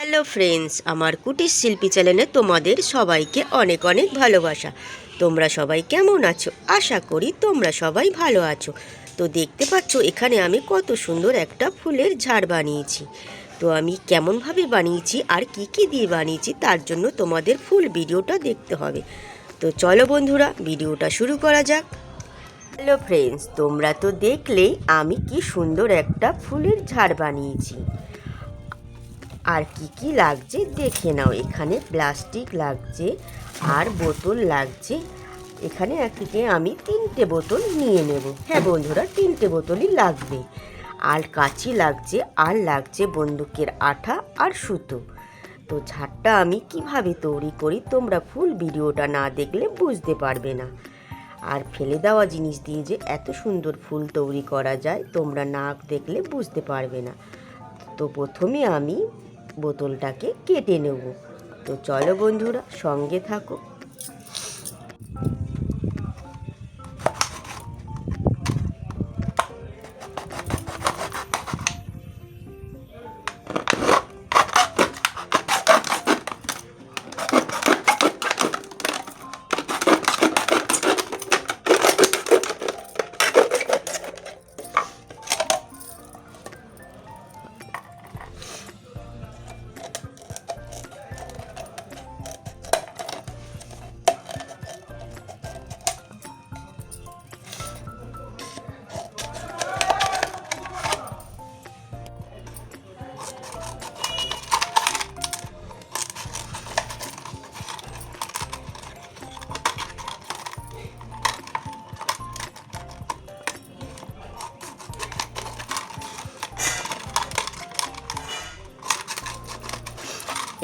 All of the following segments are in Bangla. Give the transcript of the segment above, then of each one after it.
হ্যালো ফ্রেন্ডস, আমার কুটির শিল্পী চ্যানেলে তোমাদের সবাইকে অনেক অনেক ভালোবাসা। তোমরা সবাই কেমন আছো? আশা করি তোমরা সবাই ভালো আছো। তো দেখতে পাচ্ছ এখানে আমি কত সুন্দর একটা ফুলের ঝাড় বানিয়েছি। তো আমি কেমনভাবে বানিয়েছি আর কি কি দিয়ে বানিয়েছি তার জন্য তোমাদের ফুল ভিডিওটা দেখতে হবে। তো চলো বন্ধুরা, ভিডিওটা শুরু করা যাক। হ্যালো ফ্রেন্ডস, তোমরা তো দেখলেই আমি কি সুন্দর একটা ফুলের ঝাড় বানিয়েছি। আর কি কি লাগছে দেখে নাও। এখানে প্লাস্টিক লাগছে আর বোতল লাগছে। এখানে একদিকে আমি 3টে বোতল নিয়ে নেব। হ্যাঁ বন্ধুরা, 3টে বোতলই লাগবে। আর কাঁচি লাগছে, আর লাগছে বন্দুকের আঠা আর সুতো। তো ঝাড়টা আমি কিভাবে তৈরি করি তোমরা ফুল ভিডিওটা না দেখলে বুঝতে পারবে না। আর ফেলে দেওয়া জিনিস দিয়ে যে এত সুন্দর ফুল তৈরি করা যায় তোমরা না দেখলে বুঝতে পারবে না। তো প্রথমে আমি বোতলটাকে কেটে নেব। তো চলো বন্ধুরা, সঙ্গে থাকো।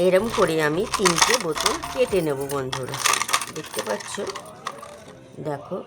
এরম করে আমি 3টে বোতল কেটে নেব বন্ধুরা। দেখতে পাচ্ছ, দেখো।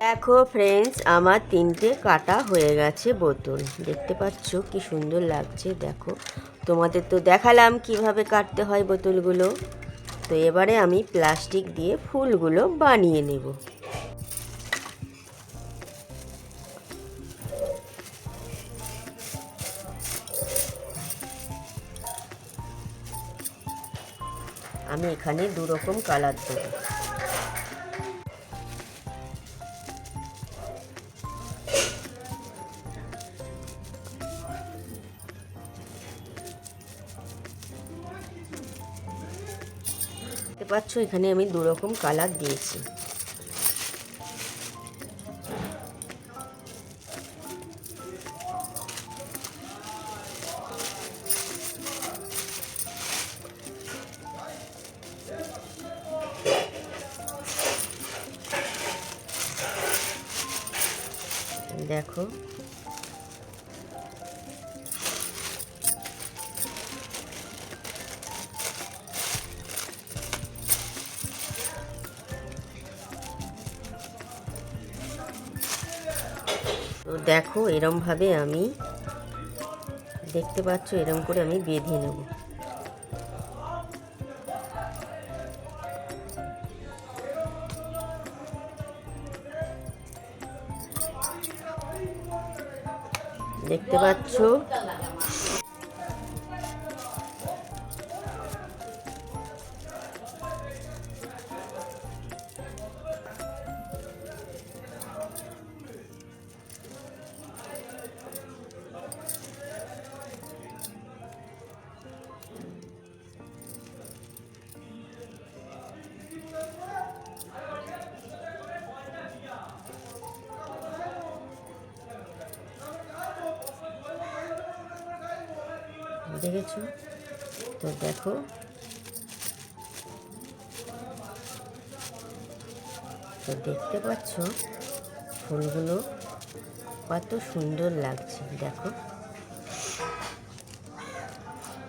দেখো ফ্রেন্ডস, আমার 3টে কাটা হয়ে গেছে বোতল। দেখতে পাচ্ছ কি সুন্দর লাগছে। দেখো, তোমাদের তো দেখালাম কিভাবে কাটতে হয় বোতলগুলো। তো এবারে আমি প্লাস্টিক দিয়ে ফুলগুলো বানিয়ে নেব। আমি এখানে 2 রকম কালার দেব। দেখতে পাচ্ছ এখানে আমি 2 রকম কালার দিয়েছি। দেখো, তো দেখো এরমভাবে আমি, দেখতে পাচ্ছ এরম করে আমি বেঁধে নেব। দেখতে পাচ্ছ, দেখেছো? তো দেখো, তো দেখতে পাচ্ছ ফুলগুলো কত সুন্দর লাগছে। দেখো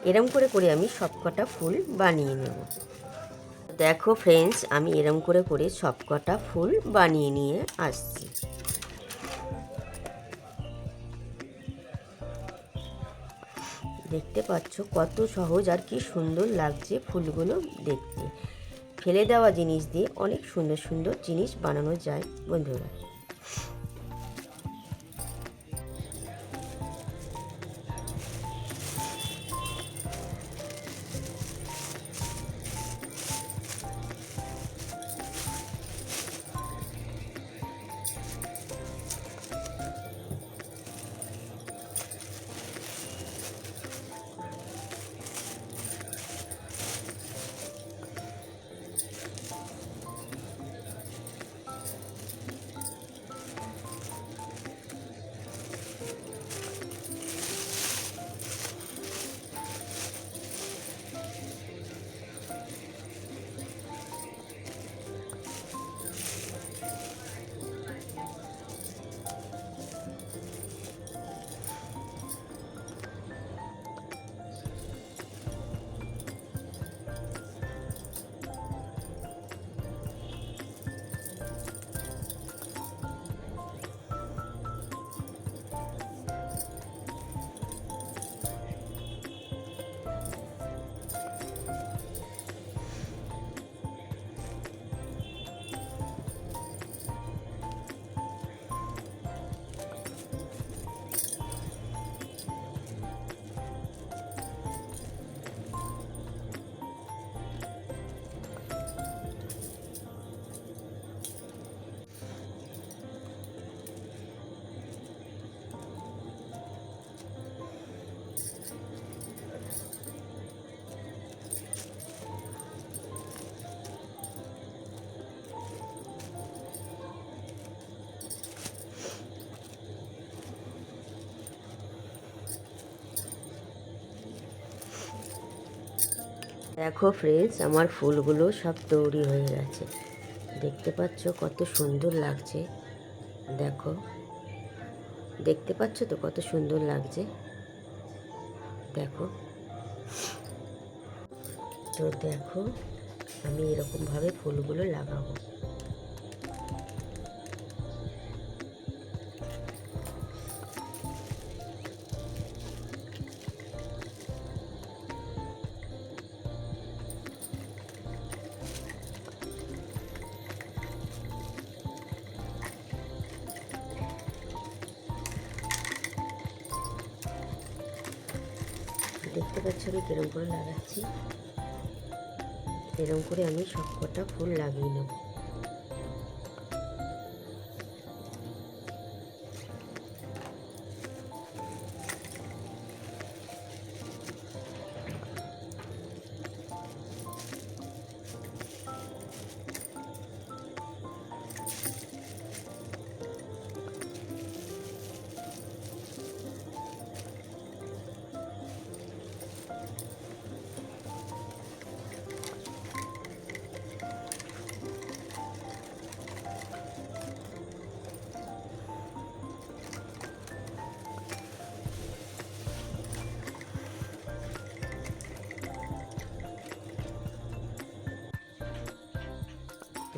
এরম করে করে আমি সবকটা ফুল বানিয়ে নেব। দেখো ফ্রেন্ডস, আমি এরম করে করে সবকটা ফুল বানিয়ে নিয়ে আসছি। দেখতে পাচ্ছ কত সহজ আর কি সুন্দর লাগছে ফুলগুলো দেখতে। ফেলে দেওয়া জিনিস দিয়ে অনেক সুন্দর সুন্দর জিনিস বানানো যায় বন্ধুরা। দেখো ফ্রেন্ডস, আমার ফুলগুলো সব তৈরি হয়ে গেছে। দেখতে পাচ্ছ কত সুন্দর লাগছে। দেখো দেখতে পাচ্ছ তো কত সুন্দর লাগছে। দেখো তো দেখো আমি এরকমভাবে ফুলগুলো লাগাবো। দেখতে পাচ্ছ আমি কিরম করে লাগাচ্ছি। এরকম করে আমি সবকটা ফুল লাগিয়ে নেব।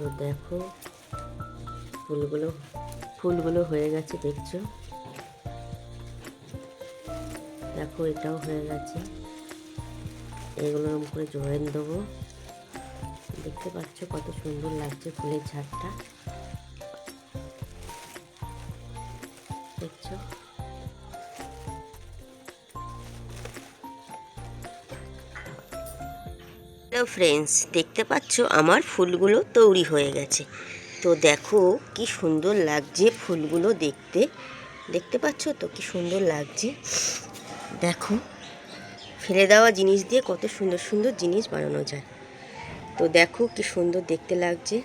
তো দেখো ফুলগুলো হয়ে গেছে, দেখছো? দেখো এটাও হয়ে গেছে। এগুলো এরকম করে জয়েন দেবো। দেখতে পাচ্ছ কত সুন্দর লাগছে ফুলের ঝাড়টা, দেখছো? হ্যালো ফ্রেন্ডস, দেখতে পাচ্ছ আমার ফুলগুলো তৈরি হয়ে গেছে। তো দেখো কি সুন্দর লাগছে ফুলগুলো দেখতে। দেখতে পাচ্ছ তো কি সুন্দর লাগছে। দেখো ফেলে দেওয়া জিনিস দিয়ে কত সুন্দর সুন্দর জিনিস বানানো যায়। তো দেখো কি সুন্দর দেখতে লাগছে।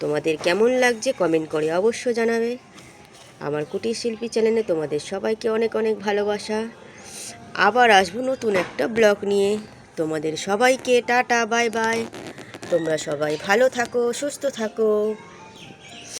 তোমাদের কেমন লাগছে কমেন্ট করে অবশ্য জানাবে। আমার কুটির শিল্পী চ্যানেলে তোমাদের সবাইকে অনেক অনেক ভালোবাসা। আবার আসবো নতুন একটা ব্লগ নিয়ে। তোমাদের সবাইকে টাটা, বাই বাই। তোমরা সবাই ভালো থাকো, সুস্থ থাকো।